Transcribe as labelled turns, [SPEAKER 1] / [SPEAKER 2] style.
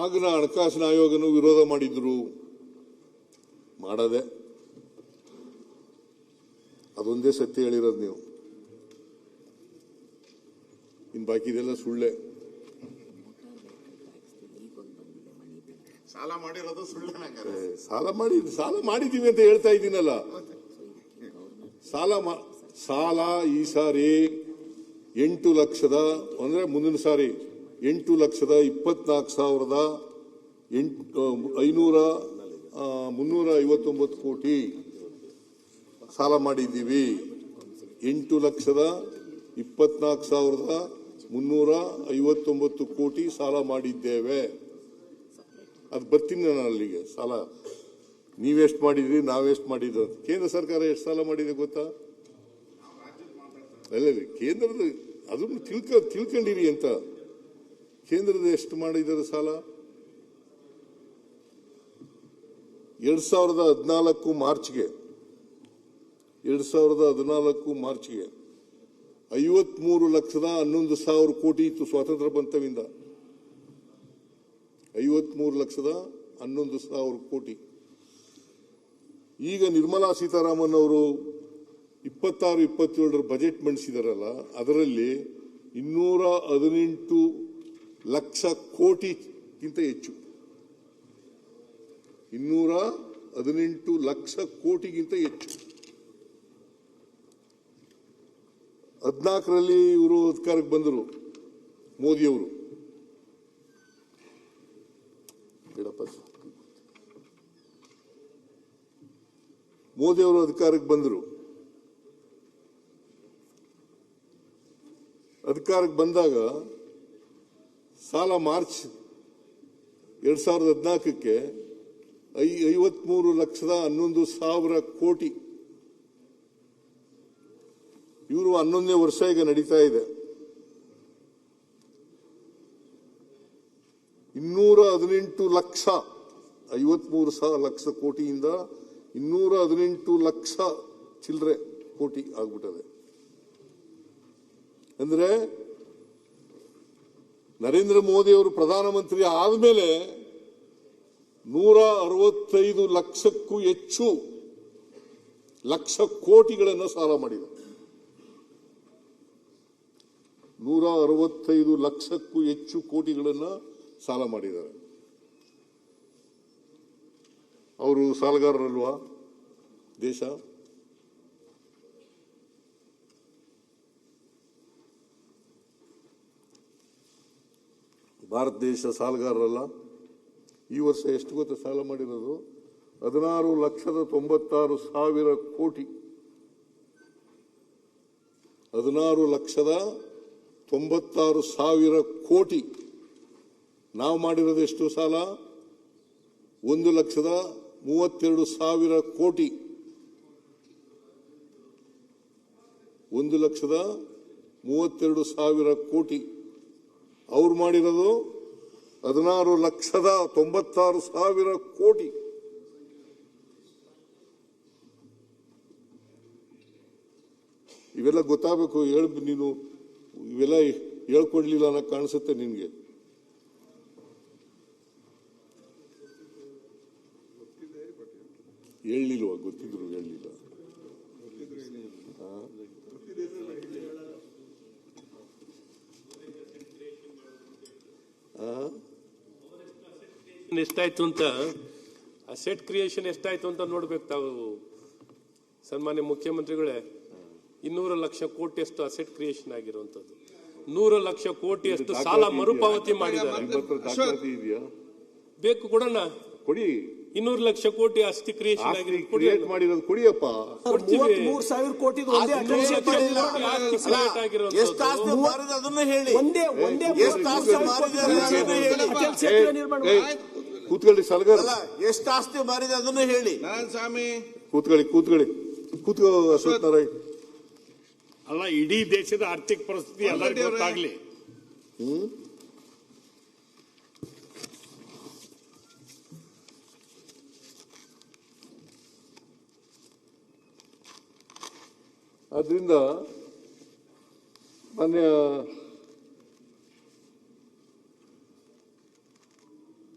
[SPEAKER 1] ಆಗಿನ ಹಣಕಾಸಿನ ಆಯೋಗನು ವಿರೋಧ ಮಾಡಿದ್ರು, ಮಾಡದೆ ಅದೊಂದೇ ಸತ್ಯ ಹೇಳಿರೋದು ನೀವು. ಇನ್ ಬಾಕಿದೆಲ್ಲ ಸುಳ್ಳೆ.
[SPEAKER 2] ಸಾಲ ಮಾಡಿರೋದು ಸುಳ್ಳೆ.
[SPEAKER 1] ಸಾಲ ಮಾಡಿದೀವಿ ಅಂತ ಹೇಳ್ತಾ ಇದ್ದೀನಲ್ಲ. ಸಾಲ ಈ ಸಾರಿ 8 ಲಕ್ಷದ ಅಂದ್ರೆ ಮುಂದಿನ ಸಾರಿ 8,24,359 ಕೋಟಿ ಸಾಲ ಮಾಡಿದ್ದೀವಿ. 8,24,359 ಕೋಟಿ ಸಾಲ ಮಾಡಿದ್ದೇವೆ. ಅದು ಬರ್ತೀನಿ ನಾನು ಅಲ್ಲಿಗೆ. ಸಾಲ ನೀವೆಷ್ಟು ಮಾಡಿದ್ರಿ, ನಾವೆಷ್ಟು ಮಾಡಿದ್ದು. ಕೇಂದ್ರ ಸರ್ಕಾರ ಎಷ್ಟು ಸಾಲ ಮಾಡಿದೆ ಗೊತ್ತಾ? ಅಲ್ಲ, ಕೇಂದ್ರದ ಅದನ್ನು ತಿಳ್ಕೊಂಡಿರಿ ಅಂತ. ಕೇಂದ್ರದ ಎಷ್ಟು ಮಾಡಿದ್ದಾರೆ ಸಾಲ? 2014 ಮಾರ್ಚ್ಗೆ 53,11,000 ಕೋಟಿ ಇತ್ತು ಸ್ವಾತಂತ್ರ್ಯ ಬಂತವಿಂದ. 53,11,000 ಕೋಟಿ. ಈಗ ನಿರ್ಮಲಾ ಸೀತಾರಾಮನ್ ಅವರು 26-27 ಬಜೆಟ್ ಮಂಡಿಸಿದಾರಲ್ಲ, ಅದರಲ್ಲಿ 218 ಲಕ್ಷ ಕೋಟಿಗಿಂತ ಹೆಚ್ಚು. 218 ಲಕ್ಷ ಕೋಟಿಗಿಂತ ಹೆಚ್ಚು. 14ರಲ್ಲಿ ಇವರು ಅಧಿಕಾರಕ್ಕೆ ಬಂದರು, ಮೋದಿಯವರು. ಮೋದಿಯವರು ಅಧಿಕಾರಕ್ಕೆ ಬಂದರು. ಅಧಿಕಾರಕ್ಕೆ ಬಂದಾಗ ಸಾಲ ಮಾರ್ಚ್ 2014ಕ್ಕೆ 53,11,000 ಕೋಟಿ. ಇವರು 11ನೇ ವರ್ಷ ಈಗ ನಡೀತಾ ಇದೆ. 218 ಲಕ್ಷ, 53 ಲಕ್ಷ ಕೋಟಿಯಿಂದ 218 ಲಕ್ಷ ಚಿಲ್ಲರೆ ಕೋಟಿ ಆಗ್ಬಿಟ್ಟದೆ. ಅಂದ್ರೆ ನರೇಂದ್ರ ಮೋದಿ ಅವರು ಪ್ರಧಾನಮಂತ್ರಿ ಆದ್ಮೇಲೆ 165 ಲಕ್ಷಕ್ಕೂ ಹೆಚ್ಚು ಲಕ್ಷ ಕೋಟಿಗಳನ್ನು ಸಾಲ ಮಾಡಿದರು. 165 ಲಕ್ಷಕ್ಕೂ ಹೆಚ್ಚು ಕೋಟಿಗಳನ್ನು ಸಾಲ ಮಾಡಿದ್ದಾರೆ. ಅವರು ಸಾಲಗಾರರಲ್ವಾ ದೇಶ? ಭಾರತ ದೇಶ ಸಾಲಗಾರರಲ್ಲ? ಈ ವರ್ಷ ಎಷ್ಟು ಗೊತ್ತಾ ಸಾಲ ಮಾಡಿರೋದು? 16,96,000 ಕೋಟಿ. 16,96,000 ಕೋಟಿ. ನಾವು ಮಾಡಿರೋದು ಎಷ್ಟು ಸಾಲ? 1,32,000 ಕೋಟಿ. 1,32,000 ಕೋಟಿ. ಅವ್ರು ಮಾಡಿರೋದು 16,96,000 ಕೋಟಿ. ಇವೆಲ್ಲ ಗೊತ್ತಾಗಬೇಕು. ನೀನು ಇವೆಲ್ಲ ಹೇಳ್ಕೊಡ್ಲಿಲ್ಲ ಅನ್ನೋ ಕಾಣಿಸುತ್ತೆ ನಿನ್ಗೆ. ಹೇಳಲಿಲ್ವ? ಗೊತ್ತಿದ್ರು ಹೇಳಲಿಲ್ಲ.
[SPEAKER 3] ಎಷ್ಟಾಯ್ತು ಅಂತ, ಅಸೆಟ್ ಕ್ರಿಯೇಷನ್ ಎಷ್ಟಾಯ್ತು ಅಂತ ನೋಡ್ಬೇಕು ತಾವು. ಸನ್ಮಾನ್ಯ ಮುಖ್ಯಮಂತ್ರಿಗಳೇ, 200 ಲಕ್ಷ ಕೋಟಿ ಅಷ್ಟು ಅಸೆಟ್ ಕ್ರಿಯೇಷನ್ ಆಗಿರುವಂತದ್ದು. 100 ಲಕ್ಷ ಕೋಟಿ ಅಷ್ಟು ಸಾಲ ಮರುಪಾವತಿ ಮಾಡಿದ್ದಾರೆ. ಬೇಕು ಕೊಡೋಣ, ಕೊಡಿ. 200 ಲಕ್ಷ ಕೋಟಿ ಆಸ್ತಿ ಕ್ರಿಯೇಷನ್
[SPEAKER 1] ಮಾಡಿರೋದು ಕೊಡಿಯಪ್ಪ.
[SPEAKER 4] 33,000 ಕೋಟಿ
[SPEAKER 1] ಕೂತ್ಕೊಳ್ಳಿ ಸಲಗಾರ.
[SPEAKER 2] ಎಷ್ಟು ಆಸ್ತಿ ಮಾರಿದೆ ಅದನ್ನು ಹೇಳಿ.
[SPEAKER 4] ಸ್ವಾಮಿ
[SPEAKER 1] ಕೂತ್ಕೊಳ್ಳಿ ಅಶ್ವಥ್ ನಾರಾಯಣ್.
[SPEAKER 5] ಅಲ್ಲ, ಇಡೀ ದೇಶದ ಆರ್ಥಿಕ ಪರಿಸ್ಥಿತಿ ಎಲ್ಲರಿಗೂ ಗೊತ್ತಾಗ್ಲಿ.
[SPEAKER 1] ಆದ್ರಿಂದ ಮಾನ್ಯ